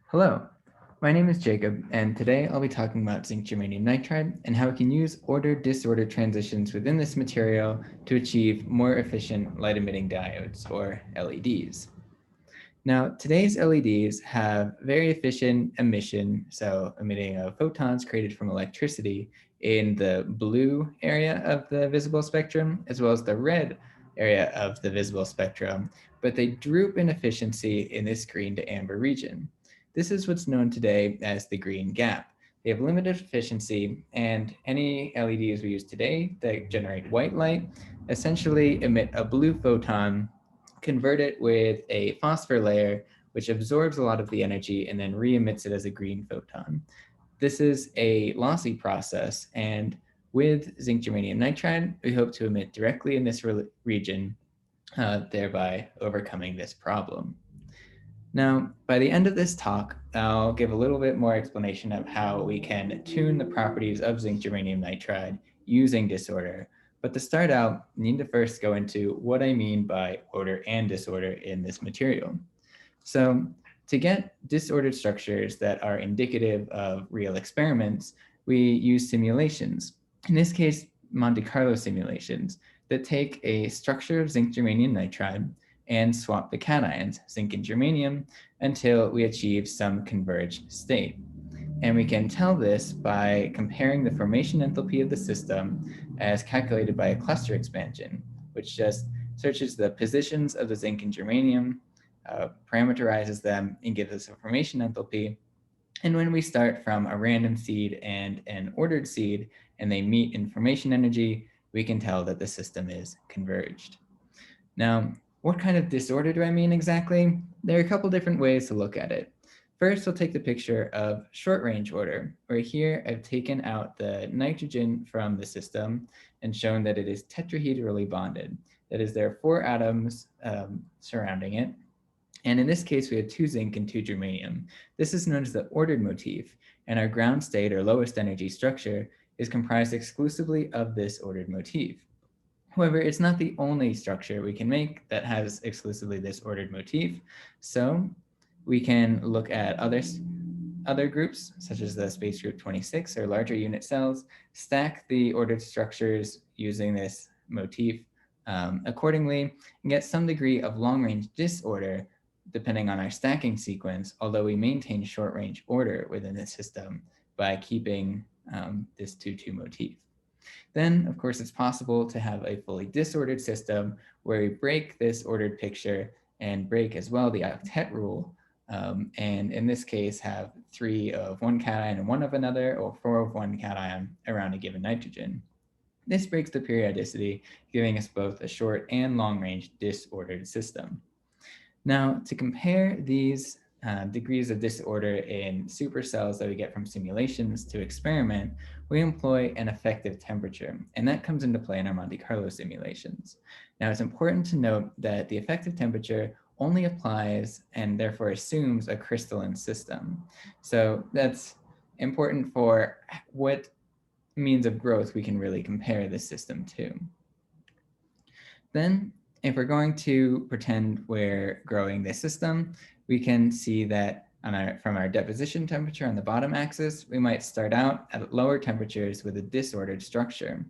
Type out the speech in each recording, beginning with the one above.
Hello, my name is Jacob, and today I'll be talking about zinc germanium nitride and how we can use ordered-disordered transitions within this material to achieve more efficient light-emitting diodes, or LEDs. Now, today's LEDs have very efficient emission, so emitting of photons created from electricity in the blue area of the visible spectrum, as well as the red area of the visible spectrum, but they droop in efficiency in this green to amber region. This is what's known today as the green gap. They have limited efficiency, and any LEDs we use today that generate white light essentially emit a blue photon, convert it with a phosphor layer, which absorbs a lot of the energy and then re-emits it as a green photon. This is a lossy process, and with zinc germanium nitride, we hope to emit directly in this region, thereby overcoming this problem. Now, by the end of this talk, I'll give a little bit more explanation of how we can tune the properties of zinc germanium nitride using disorder. But to start out, I need to first go into what I mean by order and disorder in this material. So to get disordered structures that are indicative of real experiments, we use simulations. In this case, Monte Carlo simulations that take a structure of zinc germanium nitride and swap the cations, zinc and germanium, until we achieve some converged state. And we can tell this by comparing the formation enthalpy of the system as calculated by a cluster expansion, which just searches the positions of the zinc and germanium, parameterizes them, and gives us a formation enthalpy. And when we start from a random seed and an ordered seed, and they meet in formation energy, we can tell that the system is converged. Now, what kind of disorder do I mean exactly? There are a couple different ways to look at it. First, we'll take the picture of short range order, where here I've taken out the nitrogen from the system and shown that it is tetrahedrally bonded. That is, there are 4 atoms surrounding it. And in this case, we have 2 zinc and 2 germanium. This is known as the ordered motif, and our ground state or lowest energy structure is comprised exclusively of this ordered motif. However, it's not the only structure we can make that has exclusively this ordered motif. So we can look at other groups, such as the space group 26 or larger unit cells, stack the ordered structures using this motif accordingly, and get some degree of long-range disorder depending on our stacking sequence, although we maintain short-range order within the system by keeping this 2-2 motif. Then, of course, it's possible to have a fully disordered system where we break this ordered picture and break as well the octet rule, and in this case have 3 of one cation and 1 of another, or 4 of one cation around a given nitrogen. This breaks the periodicity, giving us both a short and long-range disordered system. Now, to compare these degrees of disorder in supercells that we get from simulations to experiment, we employ an effective temperature, and that comes into play in our Monte Carlo simulations. Now, it's important to note that the effective temperature only applies and therefore assumes a crystalline system. So that's important for what means of growth we can really compare this system to. Then, if we're going to pretend we're growing this system, we can see that from our deposition temperature on the bottom axis, we might start out at lower temperatures with a disordered structure.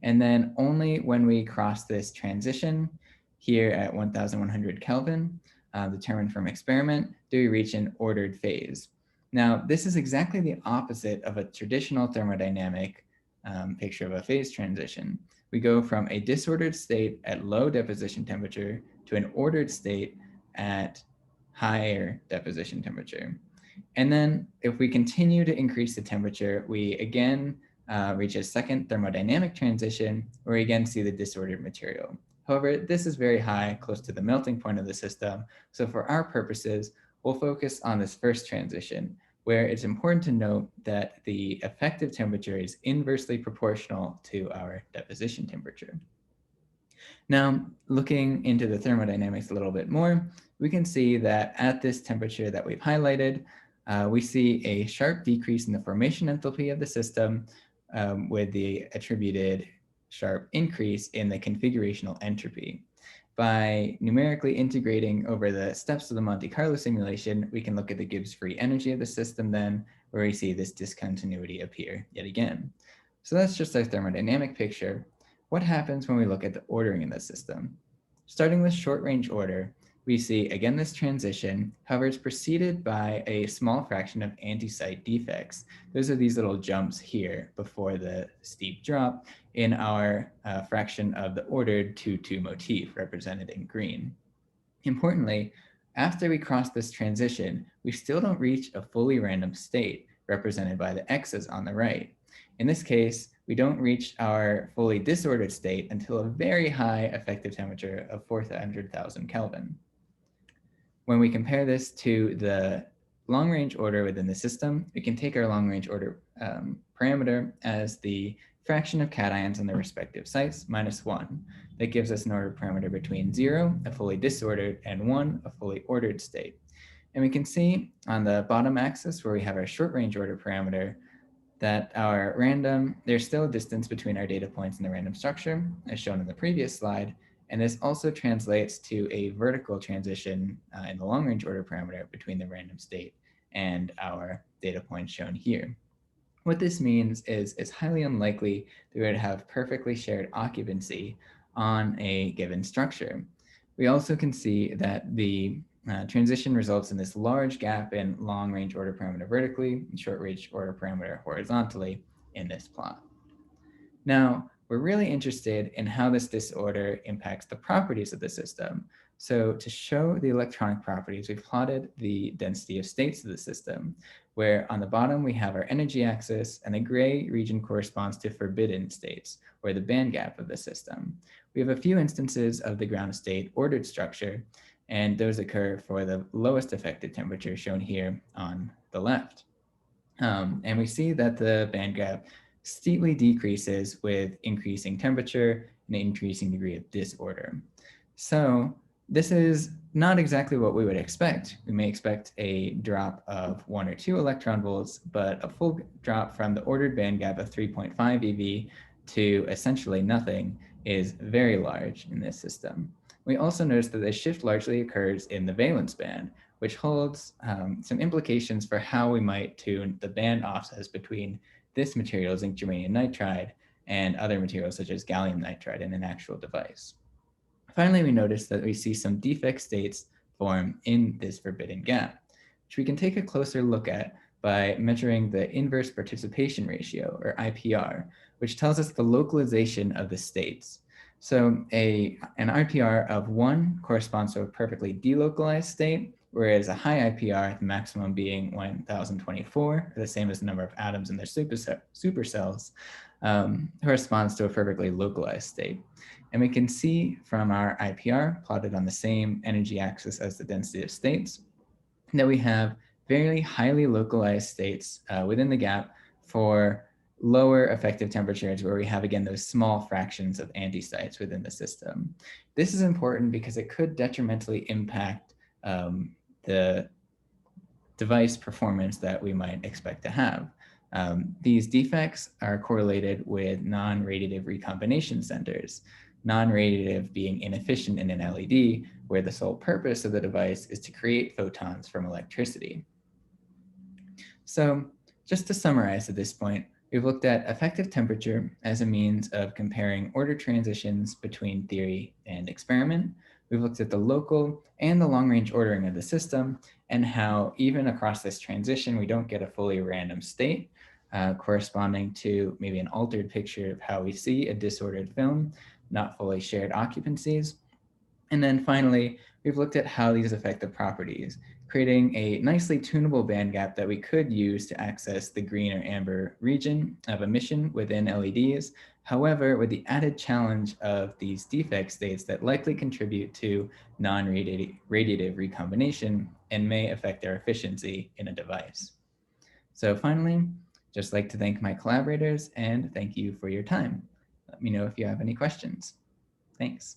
And then only when we cross this transition here at 1100 Kelvin, determined from experiment, do we reach an ordered phase. Now, this is exactly the opposite of a traditional thermodynamic picture of a phase transition. We go from a disordered state at low deposition temperature to an ordered state at higher deposition temperature. And then if we continue to increase the temperature, we again reach a second thermodynamic transition where we again see the disordered material. However, this is very high, close to the melting point of the system. So for our purposes, we'll focus on this first transition, where it's important to note that the effective temperature is inversely proportional to our deposition temperature. Now, looking into the thermodynamics a little bit more, we can see that at this temperature that we've highlighted, we see a sharp decrease in the formation enthalpy of the system with the attributed sharp increase in the configurational entropy. By numerically integrating over the steps of the Monte Carlo simulation, we can look at the Gibbs free energy of the system then, where we see this discontinuity appear yet again. So that's just our thermodynamic picture. What happens when we look at the ordering in the system? Starting with short range order, we see again this transition. However, it's preceded by a small fraction of anti-site defects. Those are these little jumps here before the steep drop in our fraction of the ordered 2-2 motif represented in green. Importantly, after we cross this transition, we still don't reach a fully random state represented by the x's on the right. In this case, we don't reach our fully disordered state until a very high effective temperature of 400,000 Kelvin. When we compare this to the long-range order within the system, we can take our long-range order parameter as the fraction of cations on their respective sites minus 1. That gives us an order parameter between 0, a fully disordered, and 1, a fully ordered state. And we can see on the bottom axis where we have our short-range order parameter that our random, there's still a distance between our data points in the random structure, as shown in the previous slide. And this also translates to a vertical transition in the long-range order parameter between the random state and our data points shown here. What this means is it's highly unlikely that we would have perfectly shared occupancy on a given structure. We also can see that the transition results in this large gap in long-range order parameter vertically and short-range order parameter horizontally in this plot. Now, we're really interested in how this disorder impacts the properties of the system. So to show the electronic properties, we've plotted the density of states of the system, where on the bottom we have our energy axis, and the gray region corresponds to forbidden states, or the band gap of the system. We have a few instances of the ground state ordered structure, and those occur for the lowest effective temperature shown here on the left. And we see that the band gap steeply decreases with increasing temperature and an increasing degree of disorder. So this is not exactly what we would expect. We may expect a drop of 1 or 2 electron volts, but a full drop from the ordered band gap of 3.5 eV to essentially nothing is very large in this system. We also notice that this shift largely occurs in the valence band, which holds some implications for how we might tune the band offsets between this material, zinc germanium nitride, and other materials such as gallium nitride in an actual device. Finally, we notice that we see some defect states form in this forbidden gap, which we can take a closer look at by measuring the inverse participation ratio, or IPR, which tells us the localization of the states. So an IPR of 1 corresponds to a perfectly delocalized state, whereas a high IPR, the maximum being 1024, the same as the number of atoms in their supercells, corresponds to a perfectly localized state. And we can see from our IPR plotted on the same energy axis as the density of states that we have very highly localized states within the gap for lower effective temperatures where we have, again, those small fractions of antisites within the system. This is important because it could detrimentally impact the device performance that we might expect to have. These defects are correlated with non-radiative recombination centers, non-radiative being inefficient in an LED, where the sole purpose of the device is to create photons from electricity. So just to summarize at this point, we've looked at effective temperature as a means of comparing order transitions between theory and experiment. We've looked at the local and the long-range ordering of the system and how even across this transition, we don't get a fully random state corresponding to maybe an altered picture of how we see a disordered film, not fully shared occupancies. And then finally, we've looked at how these affect the properties, creating a nicely tunable band gap that we could use to access the green or amber region of emission within LEDs. However, with the added challenge of these defect states that likely contribute to non-radiative recombination and may affect their efficiency in a device. So finally, just like to thank my collaborators and thank you for your time. Let me know if you have any questions. Thanks.